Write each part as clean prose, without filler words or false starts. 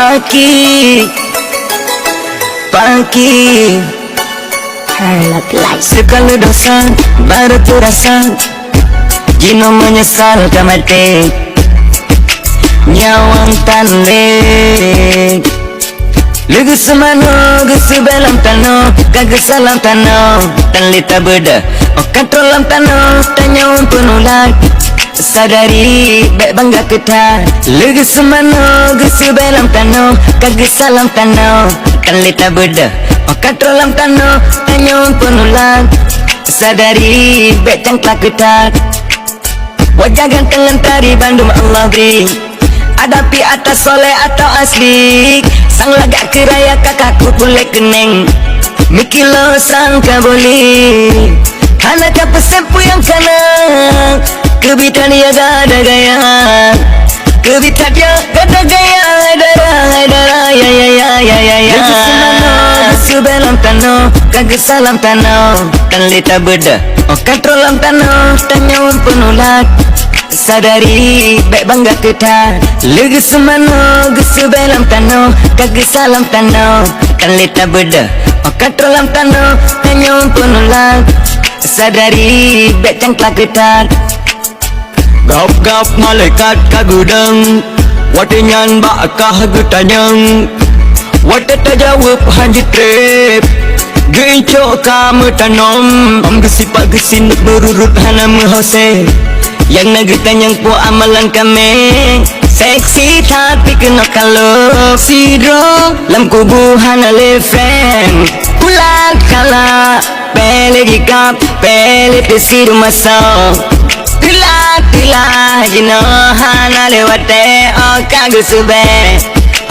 Pagi segala dosa baru terasa, jino menyesal kamate nyawang tanle lugu semano gusu belam tano kagak salam tano tanlita beda okatrolam tano tanyawang penulat sadari baik bangga kita lugu semano gusu belam tano kagak salam tano tanlita beda okatrolam tano tanyawang penulat sadari baik cangklak kita wajah ganteng lentari Bandung Allah beri hadapi atas soleh atau asli sang lagak keraya kakakku boleh keneng mikilo sangka boleh anak apa sempu yang kanan kebitan dia gada gaya kebitan dia gada gaya haidara ya sebelam tano kagak salam tano tanlita beda okatrolam tano tanyawang penulat sadari baik bangga kita lugu semano gusu belam tano kagak salam tano tanlita beda okatrolam tano tanyawang penulat sadari baik cangklak kita gap malaikat kagudang watinyan bakah gutanyang wata tajawab haji trip gencok kamu tanom gesipak gesin berurut hana menghose yang nagitan yang po amalan kami seksi tapi kena kalau sidro lam kubuhan ale friend pulang kala pele gikap pele pesir masa tila jino hana lewate o kagus sube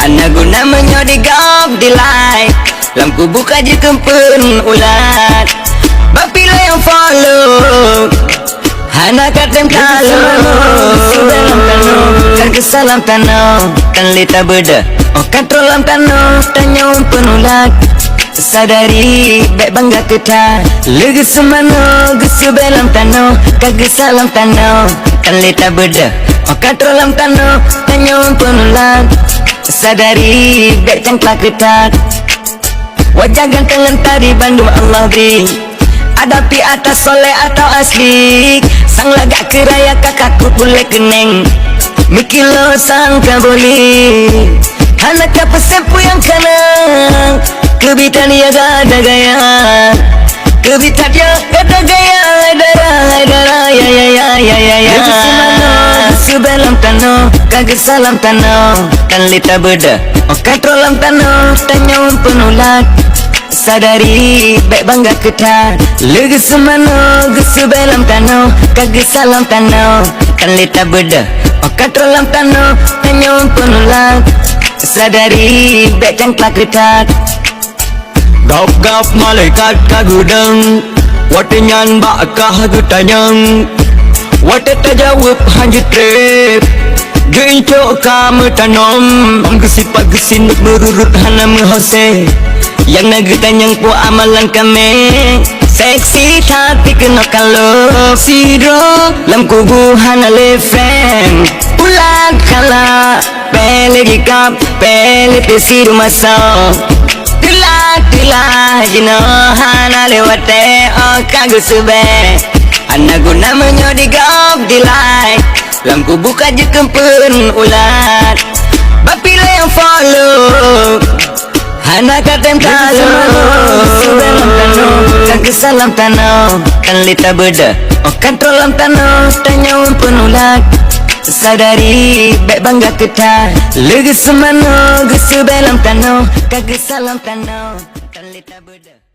anak guna menyodi gap dilai lam kubu kaji kempun ulat bapila yang follow anak katem kalau sebelam tano kagak salam tano tanlita beda okatrolam tano tanyawang penulat sadari baik bangga kita lugu semano gusu belam tano kagak salam tano tanlita beda okatrolam tano tanyawang penulat sadari baik cangklak kita wajah ganteng lentari Bandung Allah beri hadapi atas soleh atau asli sang lagak keraya kakakku boleh keneng mikilo sangka boleh anak apa sempu yang kanan kebitan dia gada gaya kebitan dia gada gaya haidara ya sebelam tano kagak salam tano tanlita beda okatrolam tano tanyawang penulat sadari baik bangga kita lugu semano gusu belam tano kagak salam tano tanlita beda okatrolam tano tanyawang penulat sadari baik cangklak kita gap malaikat kagudang watinyan bakah gutanyang wata tajawab haji trip gencok kamu tanom gesipak gesin berurut hana menghose yang nagitan yang po amalan kami seksi tapi kena kalau sidro lam kubuhan ale friend pulang kala pele gikap pele pesir masa tila jino hana lewate o kagus sube anak guna menyodi gap dilai lam kubu kaji kempun ulat bapila yang follow anak katem kalau sebelam tano kagak salam tano tanlita beda okatrolam tano tanyawang penulat sadari baik bangga kita lugu semano gusu belam tano kagak salam tano tanlita beda.